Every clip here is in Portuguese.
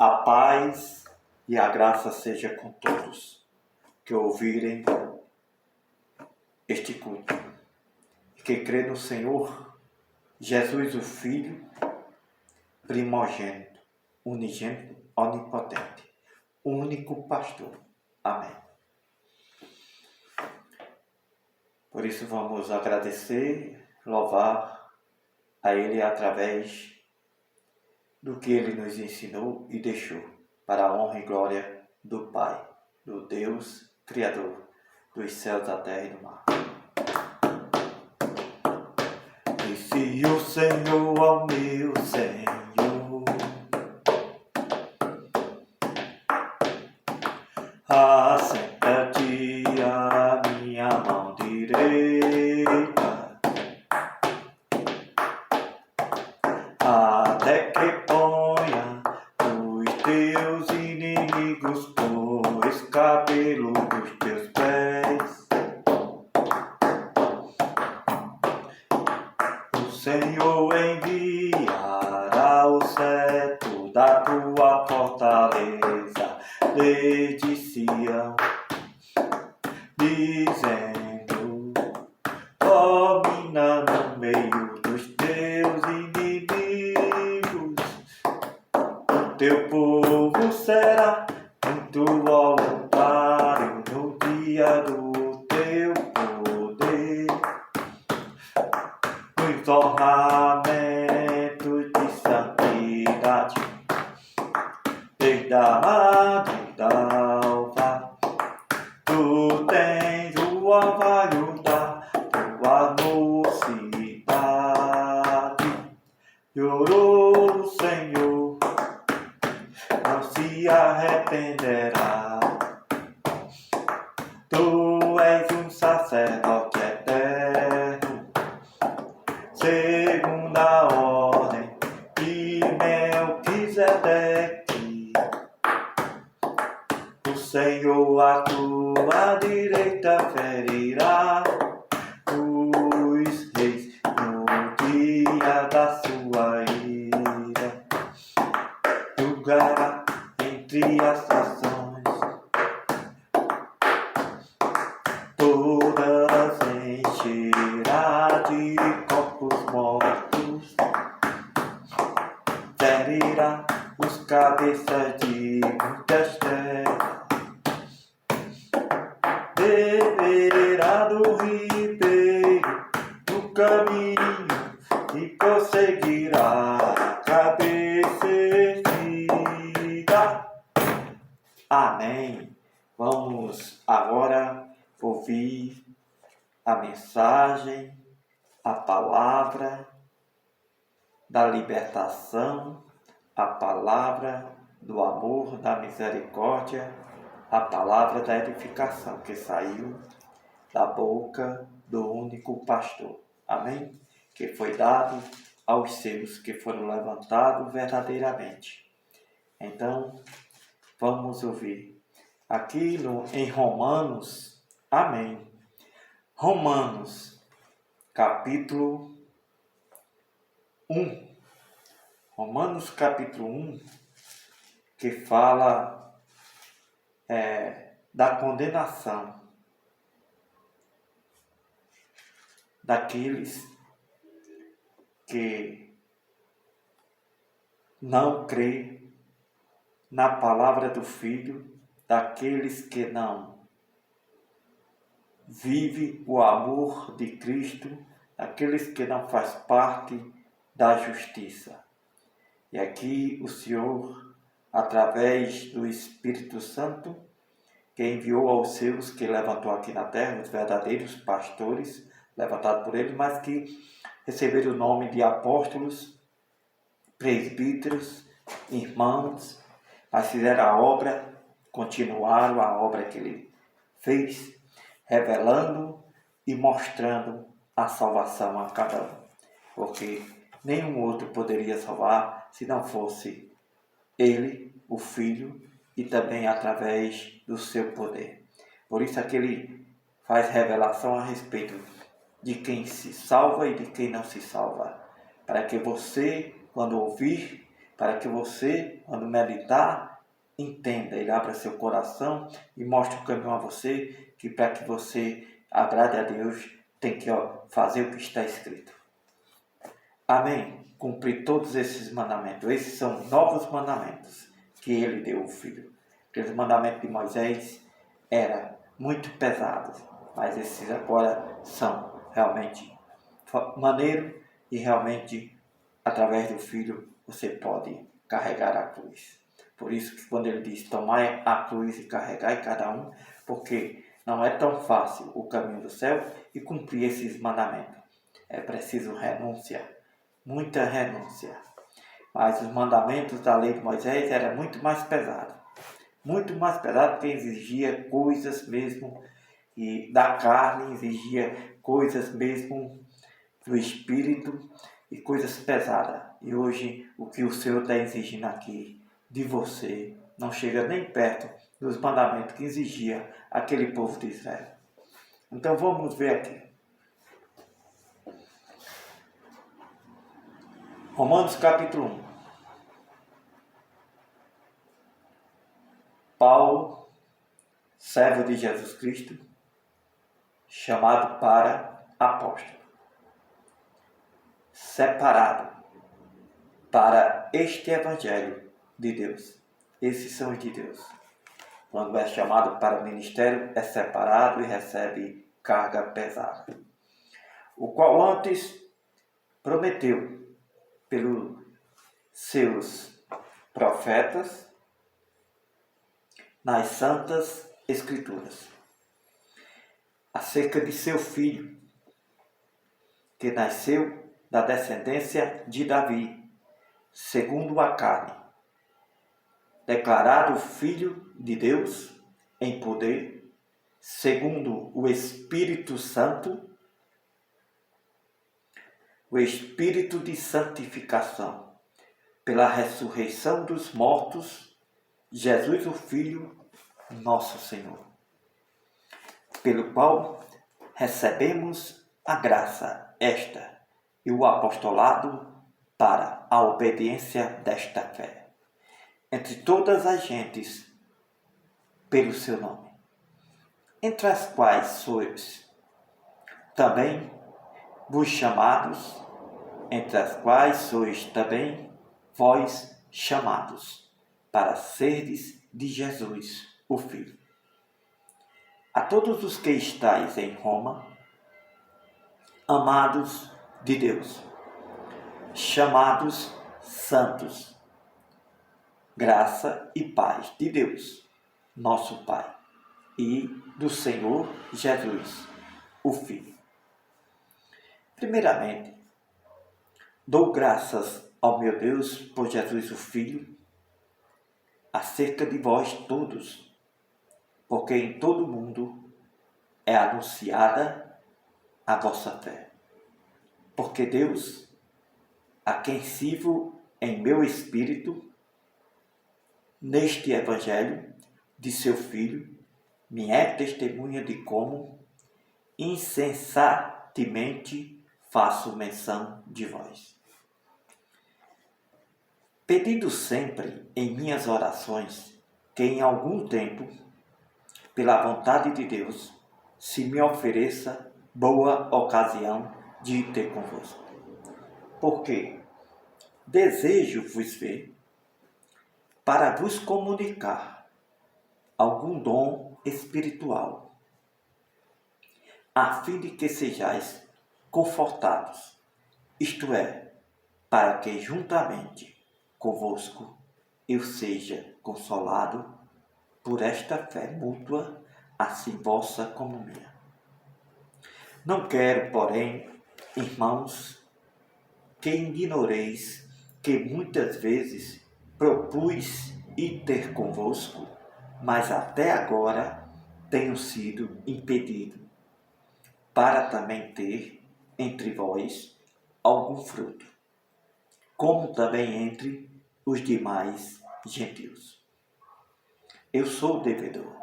A paz e a graça seja com todos que ouvirem este culto. Que crê no Senhor Jesus, o Filho, primogênito, unigênito, onipotente, único pastor. Amém. Por isso vamos agradecer, louvar a Ele através do que Ele nos ensinou e deixou, para a honra e glória do Pai, do Deus Criador dos céus, da terra e do mar. Disse o Senhor ao meu Senhor: assenta-te à minha mão direita, até que ponha os teus inimigos por escabelo dos teus pés. O Senhor enviará o cetro da tua fortaleza desde Sião, dizendo: domina no meio dos teus inimigos. O teu povo será muito voluntário no dia do teu poder. Nos ornamentos de santidade, desde a madre da alva, tu tens o orvalho da tua mocidade. Chorou o Senhor, não se arrependerá. Tu és um sacerdote eterno, segundo a ordem de Melquisedeque. O Senhor à tua direita ferirá os reis no dia da sua ira. Julgará entre as nações, todas encherá de corpos mortos, ferirá os cabeças de muitas terras, beberá do ribeiro do caminho e prosseguirá a cabeça erguida. Amém. Vamos agora ouvir a mensagem, a palavra da libertação, a palavra do amor, da misericórdia, a palavra da edificação que saiu da boca do único pastor. Amém? Que foi dado aos seus que foram levantados verdadeiramente. Então, vamos ouvir aqui em Romanos. Amém. Romanos, capítulo 1. Romanos, capítulo 1, que fala da condenação daqueles que não crê na palavra do Filho, daqueles que não vive o amor de Cristo, daqueles que não faz parte da justiça. E aqui o Senhor, através do Espírito Santo, que enviou aos seus, que levantou aqui na terra, os verdadeiros pastores, levantados por ele, mas que receberam o nome de apóstolos, presbíteros, irmãos, mas fizeram a obra, continuaram a obra que ele fez, revelando e mostrando a salvação a cada um. Porque nenhum outro poderia salvar se não fosse ele, o Filho, e também através do seu poder. Por isso é que ele faz revelação a respeito de quem se salva e de quem não se salva. Para que você, quando ouvir, para que você, quando meditar, entenda, ele abra seu coração e mostre o caminho a você, que para que você agrade a Deus, tem que fazer o que está escrito. Amém? Cumprir todos esses mandamentos. Esses são novos mandamentos que ele deu ao filho. Porque os mandamentos de Moisés eram muito pesados, mas esses agora são realmente maneiros e realmente, através do filho, você pode carregar a cruz. Por isso que quando ele diz tomai a cruz e carregai cada um, porque não é tão fácil o caminho do céu e cumprir esses mandamentos. É preciso renúncia, muita renúncia. Mas os mandamentos da lei de Moisés eram muito mais pesados. Muito mais pesado, porque exigia coisas mesmo e da carne, exigia coisas mesmo do espírito e coisas pesadas. E hoje o que o Senhor está exigindo aqui de você não chega nem perto dos mandamentos que exigia aquele povo de Israel. Então vamos ver aqui. Romanos capítulo 1. Paulo, servo de Jesus Cristo, chamado para apóstolo, separado para este evangelho de Deus. Esses são os de Deus. Quando é chamado para o ministério, é separado e recebe carga pesada. O qual antes prometeu pelos seus profetas nas santas escrituras, acerca de seu filho, que nasceu da descendência de Davi, segundo a carne, declarado Filho de Deus em poder, segundo o Espírito Santo, o Espírito de santificação, pela ressurreição dos mortos, Jesus o Filho, nosso Senhor, pelo qual recebemos a graça esta e o apostolado para a obediência desta fé, entre todas as gentes, pelo seu nome, entre as quais sois também vos chamados, entre as quais sois também vós chamados, para serdes de Jesus, o Filho. A todos os que estáis em Roma, amados de Deus, chamados santos, graça e paz de Deus, nosso Pai, e do Senhor Jesus, o Filho. Primeiramente, dou graças ao meu Deus por Jesus, o Filho, acerca de vós todos, porque em todo o mundo é anunciada a vossa fé. Porque Deus, a quem sirvo em meu espírito, neste Evangelho de seu Filho, me é testemunha de como insensatamente faço menção de vós. Pedindo sempre em minhas orações que em algum tempo, pela vontade de Deus, se me ofereça boa ocasião de ir ter convosco. Porque desejo vos ver para vos comunicar algum dom espiritual, a fim de que sejais confortados, isto é, para que juntamente convosco eu seja consolado por esta fé mútua, assim vossa como minha. Não quero, porém, irmãos, que ignoreis que muitas vezes propus ir ter convosco, mas até agora tenho sido impedido, para também ter entre vós algum fruto, como também entre os demais gentios. Eu sou devedor,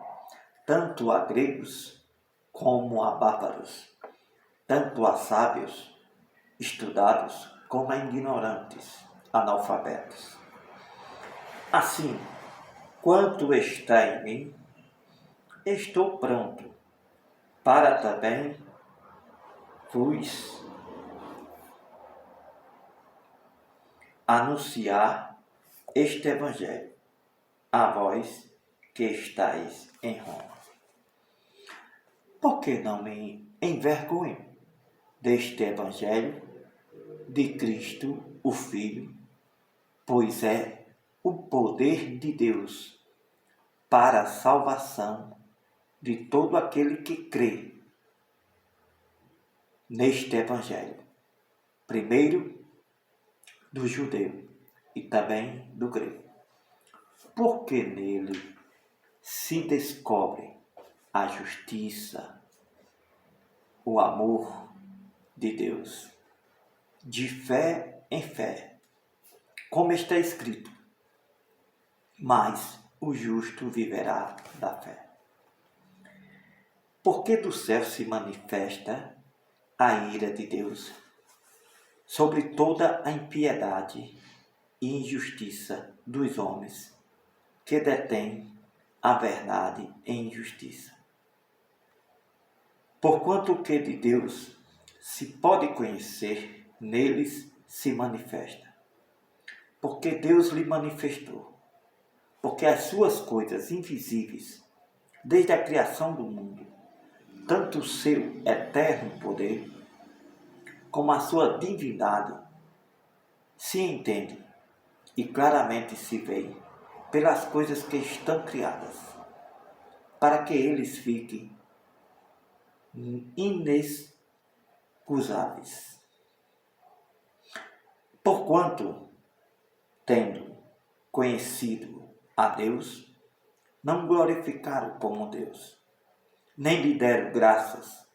tanto a gregos como a bárbaros, tanto a sábios, estudados, como a ignorantes, analfabetos. Assim, quanto está em mim, estou pronto para também vos anunciar este Evangelho, a vós que estáis em Roma. Por que não me envergonho deste Evangelho de Cristo, o Filho, pois é o poder de Deus para a salvação de todo aquele que crê neste Evangelho, primeiro do judeu e também do grego, porque nele se descobre a justiça, o amor de Deus, de fé em fé, como está escrito, mas o justo viverá da fé. Porque do céu se manifesta a ira de Deus sobre toda a impiedade e injustiça dos homens que detêm a verdade em injustiça. Porquanto o que de Deus se pode conhecer, neles se manifesta. Porque Deus lhe manifestou. Porque as suas coisas invisíveis, desde a criação do mundo, tanto o seu eterno poder, como a sua divindade, se entende e claramente se vê pelas coisas que estão criadas, para que eles fiquem inexcusáveis. Porquanto, tendo conhecido a Deus, não glorificaram como Deus, nem lhe deram graças,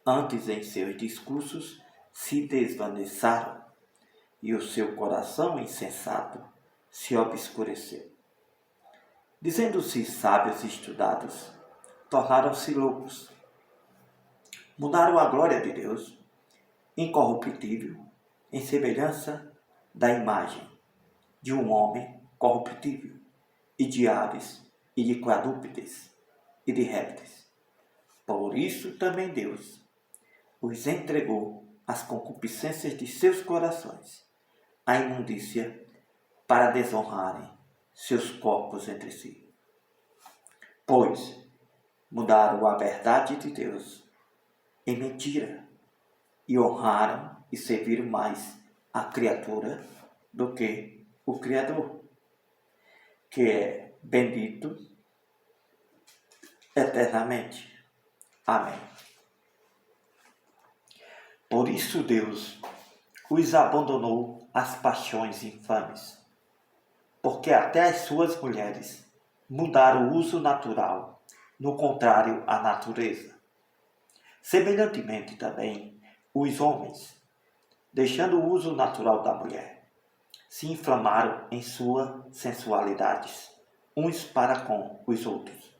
antes em seus discursos se desvaneceram, e o seu coração insensato se obscureceu. Dizendo-se sábios e estudados, tornaram-se loucos. Mudaram a glória de Deus, incorruptível, em semelhança da imagem de um homem corruptível, e de aves, e de quadrúpedes, e de répteis. Por isso também Deus os entregou às concupiscências de seus corações, à imundícia, para desonrarem seus corpos entre si. Pois mudaram a verdade de Deus em mentira, e honraram e serviram mais a criatura do que o Criador, que é bendito eternamente. Amém. Por isso Deus os abandonou às paixões infames, porque até as suas mulheres mudaram o uso natural, no contrário à natureza. Semelhantemente também, os homens, deixando o uso natural da mulher, se inflamaram em suas sensualidades, uns para com os outros,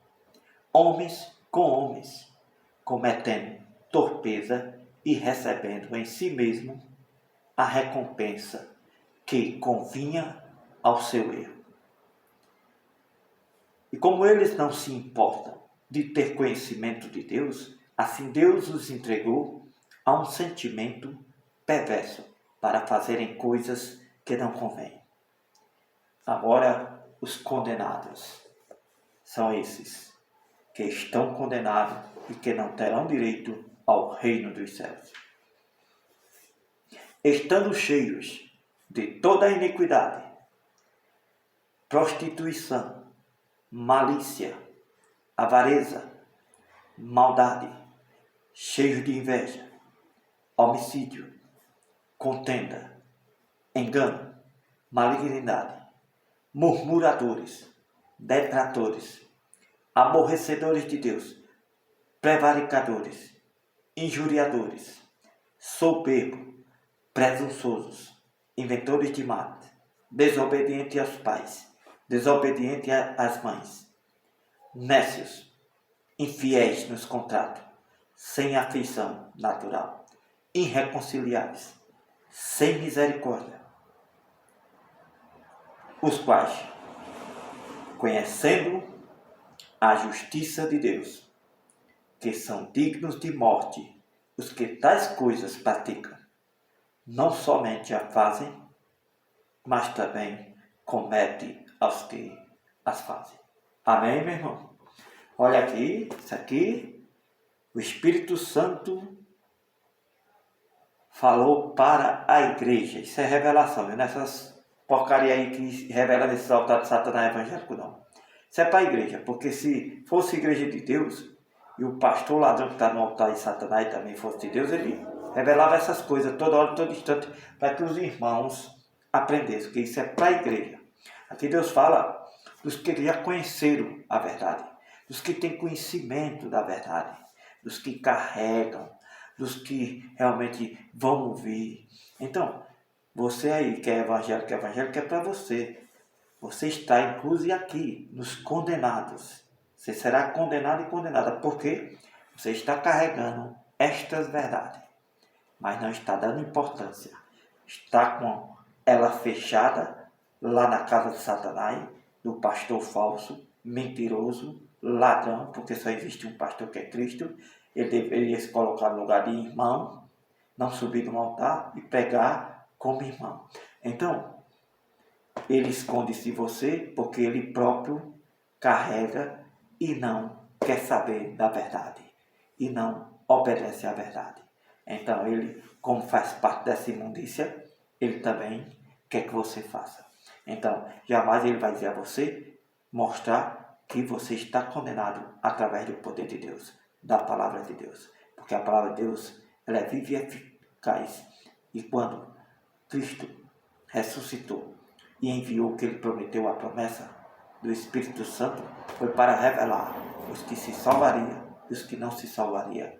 homens com homens, cometendo torpeza e recebendo em si mesmo a recompensa que convinha ao seu erro. E como eles não se importam de ter conhecimento de Deus, assim Deus os entregou a um sentimento perverso para fazerem coisas que não convêm. Agora, os condenados são esses que estão condenados e que não terão direito ao reino dos céus. Estando cheios de toda a iniquidade, prostituição, malícia, avareza, maldade, cheios de inveja, homicídio, contenda, engano, malignidade, murmuradores, detratores, aborrecedores de Deus, prevaricadores, injuriadores, soberbos, presunçosos, inventores de males, desobedientes aos pais, desobedientes às mães, nécios, infiéis nos contratos, sem afeição natural, irreconciliáveis, sem misericórdia, os quais conhecendo a justiça de Deus, que são dignos de morte os que tais coisas praticam, não somente a fazem, mas também comete aos que as fazem. Amém, meu irmão? Olha aqui, isso aqui, o Espírito Santo falou para a igreja. Isso é revelação, viu? Nessas porcaria aí que revela nesses altares de Satanás evangélico, não. Isso é para a igreja, porque se fosse igreja de Deus, e o pastor ladrão que está no altar de Satanás também fosse de Deus, ele revelava essas coisas toda hora, todo instante, para que os irmãos aprendessem, que isso é para a igreja. Aqui Deus fala dos que já conheceram a verdade, dos que têm conhecimento da verdade, dos que carregam, dos que realmente vão ouvir. Então, você aí que é evangélico é para você. Você está inclusive aqui, nos condenados. Você será condenado e condenada, porque você está carregando estas verdades, mas não está dando importância. Está com ela fechada lá na casa de Satanás, do pastor falso, mentiroso, ladrão, porque só existe um pastor que é Cristo. Ele deveria se colocar no lugar de irmão, não subir no altar e pregar como irmão. Então, ele esconde-se de você porque ele próprio carrega e não quer saber da verdade. E não obedece à verdade. Então ele, como faz parte dessa imundícia, ele também quer que você faça. Então, jamais ele vai dizer a você, mostrar que você está condenado através do poder de Deus, da palavra de Deus. Porque a palavra de Deus, ela é viva e eficaz. E quando Cristo ressuscitou e enviou o que ele prometeu, a promessa do Espírito Santo, foi para revelar os que se salvariam e os que não se salvariam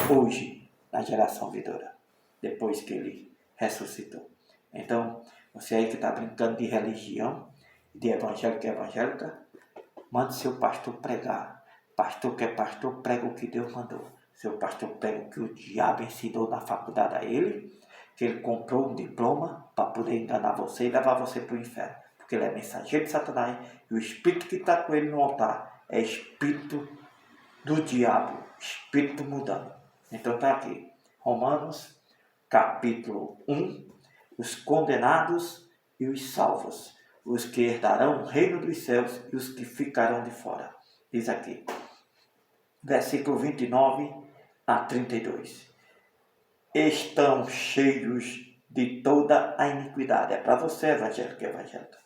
hoje, na geração vindoura, depois que ele ressuscitou. Então, você aí que está brincando de religião, de evangélico e evangélica, mande seu pastor pregar. Pastor que é pastor, prega o que Deus mandou. Seu pastor prega o que o diabo ensinou na faculdade a ele, que ele comprou um diploma para poder enganar você e levar você para o inferno. Porque ele é mensageiro de Satanás e o espírito que está com ele no altar é espírito do diabo, espírito mudando. Então está aqui, Romanos capítulo 1, os condenados e os salvos, os que herdarão o reino dos céus e os que ficarão de fora. Diz aqui, versículo 29 a 32. Estão cheios de toda a iniquidade. É para você, evangélico e evangélica.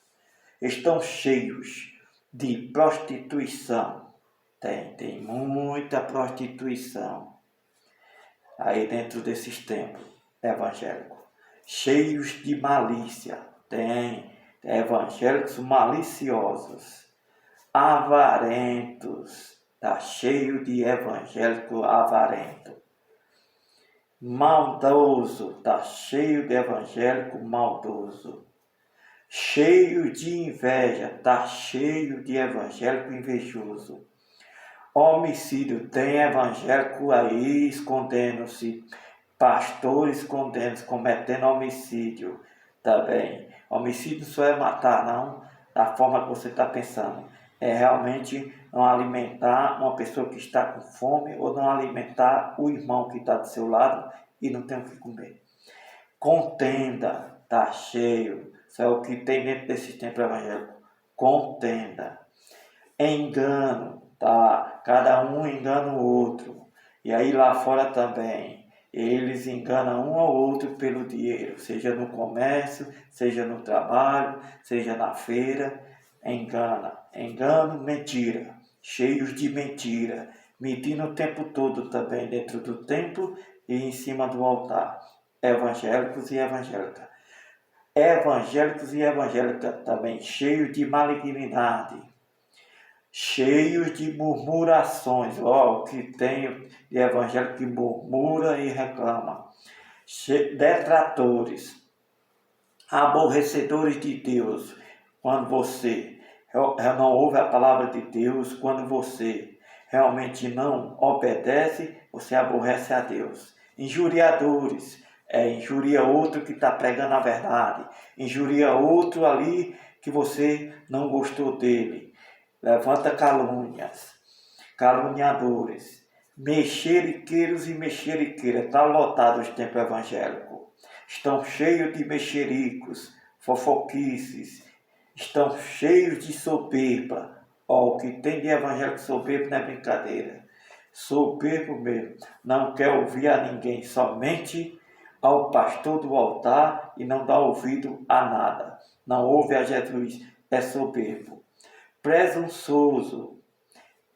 Estão cheios de prostituição. Tem muita prostituição aí dentro desses templos evangélicos. Cheios de malícia. Tem evangélicos maliciosos, avarentos. Está cheio de evangélico avarento. Maldoso, está cheio de evangélico maldoso. Cheio de inveja, está cheio de evangélico invejoso. Homicídio, tem evangélico aí escondendo-se, pastores escondendo-se, cometendo homicídio também. Homicídio só é matar, não da forma que você está pensando. É realmente não alimentar uma pessoa que está com fome ou não alimentar o irmão que está do seu lado e não tem o que comer. Contenda, está cheio. Isso é o que tem dentro desse templo evangélico. Contenda. Engano, tá? Cada um engana o outro. E aí lá fora também. Eles enganam um ao outro pelo dinheiro. Seja no comércio, seja no trabalho, seja na feira. Engano, mentira. Cheios de mentira. Mentindo o tempo todo também dentro do templo e em cima do altar. Evangélicos e evangélicas. Evangélicos e evangélicas também, cheios de malignidade, cheios de murmurações. O que tem de evangélico que murmura e reclama. Detratores, aborrecedores de Deus. Quando você não ouve a palavra de Deus, quando você realmente não obedece, você aborrece a Deus. Injuriadores, injuria outro que está pregando a verdade, injuria outro ali que você não gostou dele. levanta calúnias, caluniadores, mexeriqueiros e mexeriqueiras. Está lotado os templos evangélicos. Estão cheios de mexericos, fofoquices, estão cheios de soberba. O que tem de evangélico soberbo não é brincadeira. Soberbo mesmo. Não quer ouvir a ninguém, somente ao pastor do altar e não dá ouvido a nada. Não ouve a Jesus, é soberbo. Presunçoso,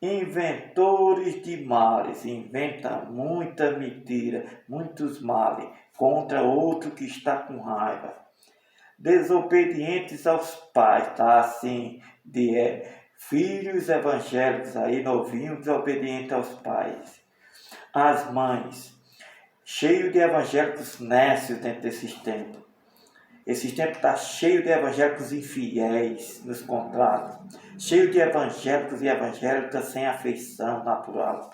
inventores de males, inventa muita mentira, muitos males contra outro que está com raiva. Desobedientes aos pais, tá assim, filhos evangélicos aí, novinhos, desobedientes aos pais. As mães, cheio de evangélicos nécios dentro desses tempos. Esses tempos está cheio de evangélicos infiéis nos contratos, cheio de evangélicos e evangélicas sem afeição natural.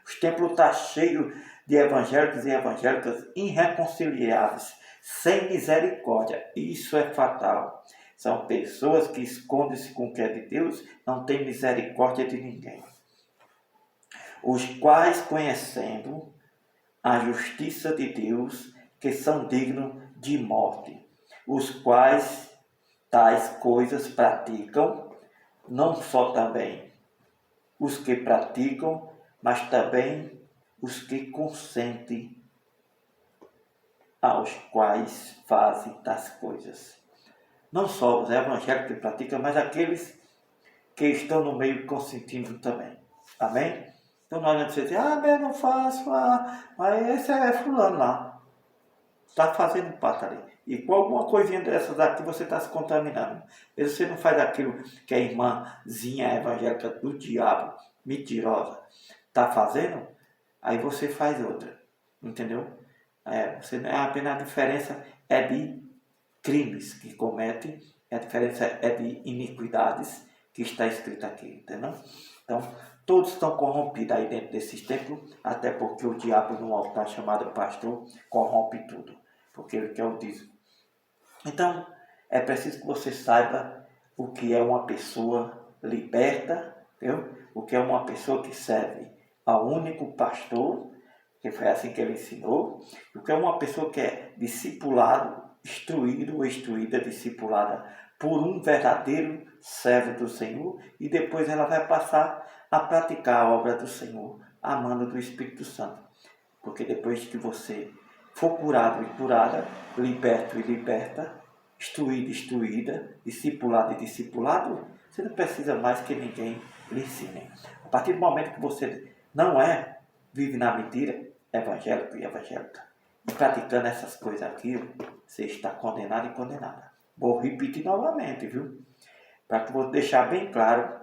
Os templos estão cheios de evangélicos e evangélicas irreconciliáveis, sem misericórdia. Isso é fatal. São pessoas que escondem-se com o que é de Deus, não têm misericórdia de ninguém. Os quais, conhecendo a justiça de Deus, que são dignos de morte, os quais tais coisas praticam, não só também os que praticam, mas também os que consentem aos quais fazem tais coisas. Não só os evangélicos que praticam, mas aqueles que estão no meio consentindo também. Amém? Então não adianta você dizer, eu não faço, mas esse é fulano lá. Está fazendo parte ali. E com alguma coisinha dessas aqui você está se contaminando. Mas você não faz aquilo que a irmãzinha evangélica do diabo, mentirosa, está fazendo, aí você faz outra. Entendeu? Apenas a diferença é de crimes que comete, a diferença é de iniquidades que está escrito aqui, entendeu? Então, todos estão corrompidos aí dentro desses templos, até porque o diabo no altar chamado pastor corrompe tudo, porque ele quer o dízimo. Então, é preciso que você saiba o que é uma pessoa liberta, viu? O que é uma pessoa que serve ao único pastor, que foi assim que ele ensinou, o que é uma pessoa que é discipulado, instruído ou instruída, discipulada por um verdadeiro servo do Senhor, e depois ela vai passar a praticar a obra do Senhor, amando do Espírito Santo. Porque depois que você for curado e curada, liberto e liberta, instruído e instruída, discipulado e discipulado, você não precisa mais que ninguém lhe ensine. A partir do momento que você não vive na mentira, evangélico e evangélica, e praticando essas coisas aqui, você está condenado e condenada. Vou repetir novamente, viu? Para que vou deixar bem claro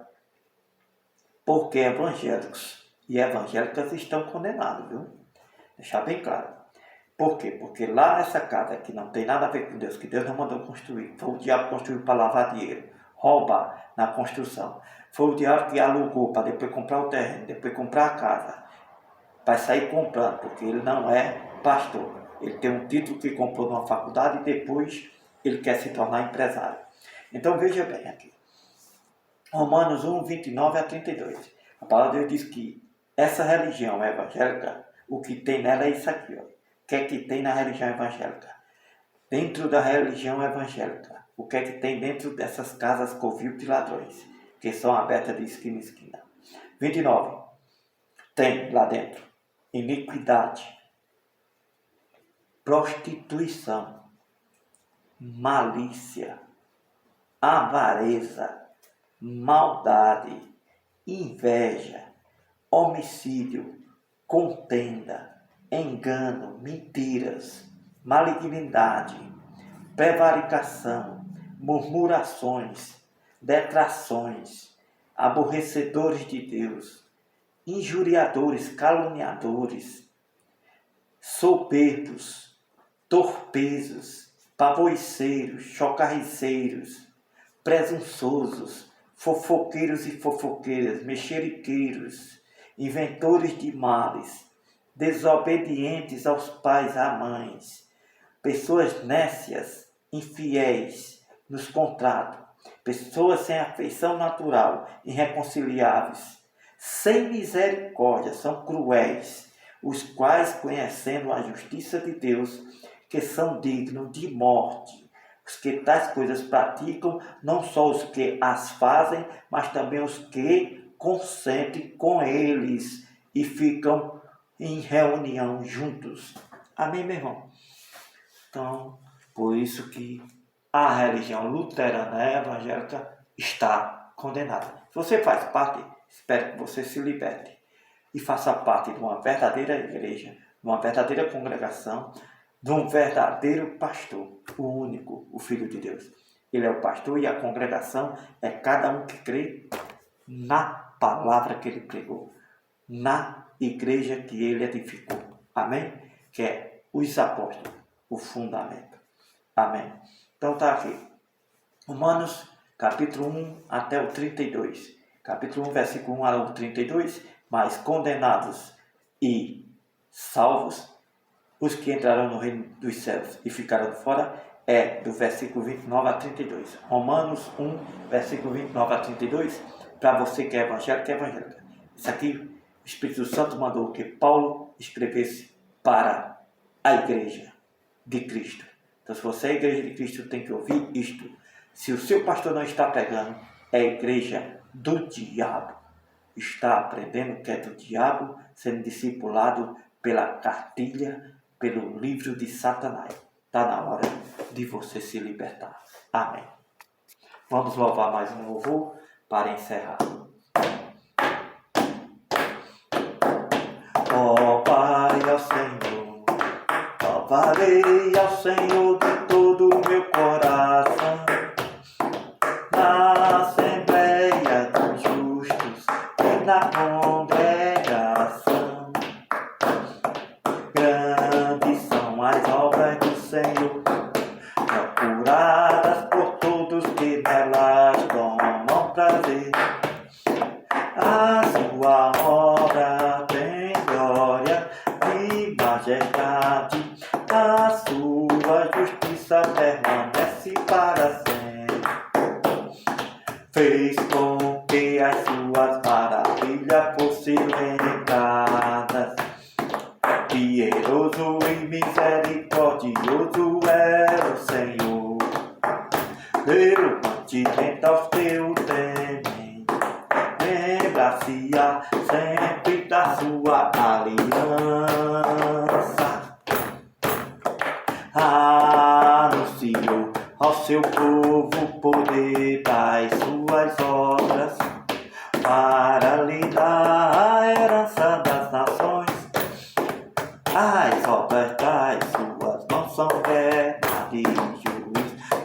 porque evangélicos e evangélicas estão condenados, viu? Deixar bem claro. Por quê? Porque lá nessa casa que não tem nada a ver com Deus, que Deus não mandou construir, foi o diabo que construiu para lavar dinheiro, roubar na construção. Foi o diabo que alugou para depois comprar o terreno, depois comprar a casa, para sair comprando, porque ele não é pastor. Ele tem um título que comprou numa faculdade e depois ele quer se tornar empresário. Então veja bem aqui. Romanos 1, 29 a 32. A palavra de Deus diz que essa religião evangélica, o que tem nela é isso aqui. Ó. O que é que tem na religião evangélica? Dentro da religião evangélica, o que é que tem dentro dessas casas covil de ladrões, que são abertas de esquina em esquina? 29. Tem lá dentro iniquidade, prostituição, malícia, avareza, maldade, inveja, homicídio, contenda, engano, mentiras, malignidade, prevaricação, murmurações, detrações, aborrecedores de Deus, injuriadores, caluniadores, soberbos, torpezos, pavoiceiros, chocarriceiros, presunçosos, fofoqueiros e fofoqueiras, mexeriqueiros, inventores de males, desobedientes aos pais e às mães, pessoas nécias, infiéis nos contratos, pessoas sem afeição natural, irreconciliáveis, sem misericórdia, são cruéis, os quais, conhecendo a justiça de Deus, que são dignos de morte. Os que tais coisas praticam, não só os que as fazem, mas também os que consentem com eles e ficam em reunião juntos. Amém, meu irmão? Então, por isso que a religião luterana evangélica está condenada. Se você faz parte, espero que você se liberte e faça parte de uma verdadeira igreja, de uma verdadeira congregação, de um verdadeiro pastor, o único, o Filho de Deus. Ele é o pastor e a congregação é cada um que crê na palavra que ele pregou, na igreja que ele edificou. Amém? Que é os apóstolos, o fundamento. Amém? Então está aqui. Romanos, capítulo 1 até o 32. Capítulo 1, versículo 1 ao 32. Mas condenados e salvos, os que entrarão no reino dos céus e ficaram fora, é do versículo 29 a 32. Romanos 1, versículo 29 a 32. Para você que é evangélico, Isso aqui, o Espírito Santo mandou que Paulo escrevesse para a igreja de Cristo. Então, se você é a igreja de Cristo, tem que ouvir isto. Se o seu pastor não está pregando, é a igreja do diabo. Está aprendendo que é do diabo, sendo discipulado pela cartilha, pelo livro de Satanás. Está na hora de você se libertar. Amém. Vamos louvar mais um louvor para encerrar. Ó Pai, ao Senhor, louvarei ao Senhor de todo o meu coração. Na Assembleia dos Justos e na congregação, grandes são as obras do Senhor, procuradas por todos que nelas tomam prazer. A sua obra tem glória e majestade, a sua justiça permanece para sempre. Fez com que as suas maravilhas fossem lembradas. Piedoso e misericordioso é o Senhor, pelo mantimento aos teus temem, lembra-se-á sempre da sua aliança. Anunciou ao seu povo o poder das suas obras, para lhe dar a herança das nações. As obras das suas mãos são verdade e juízo,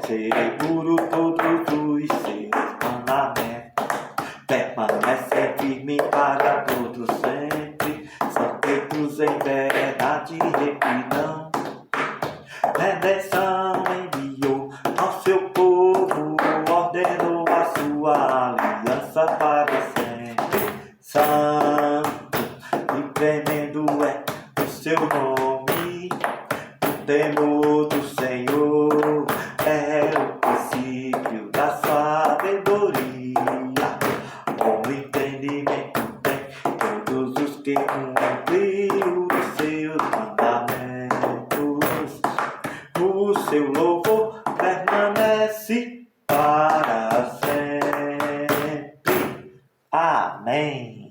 seguro todos os seus mandamentos, permanecem firmes para todos sempre, são feitos em verdade e retidão. Redenção enviou ao seu povo, ordenou a sua aliança para sempre. Santo e tremendo é o seu nome, o temor do Senhor é o princípio da sabedoria. Com entendimento tem todos os que cumprem os seus mandamentos. O seu louvor permanece para sempre. Amém.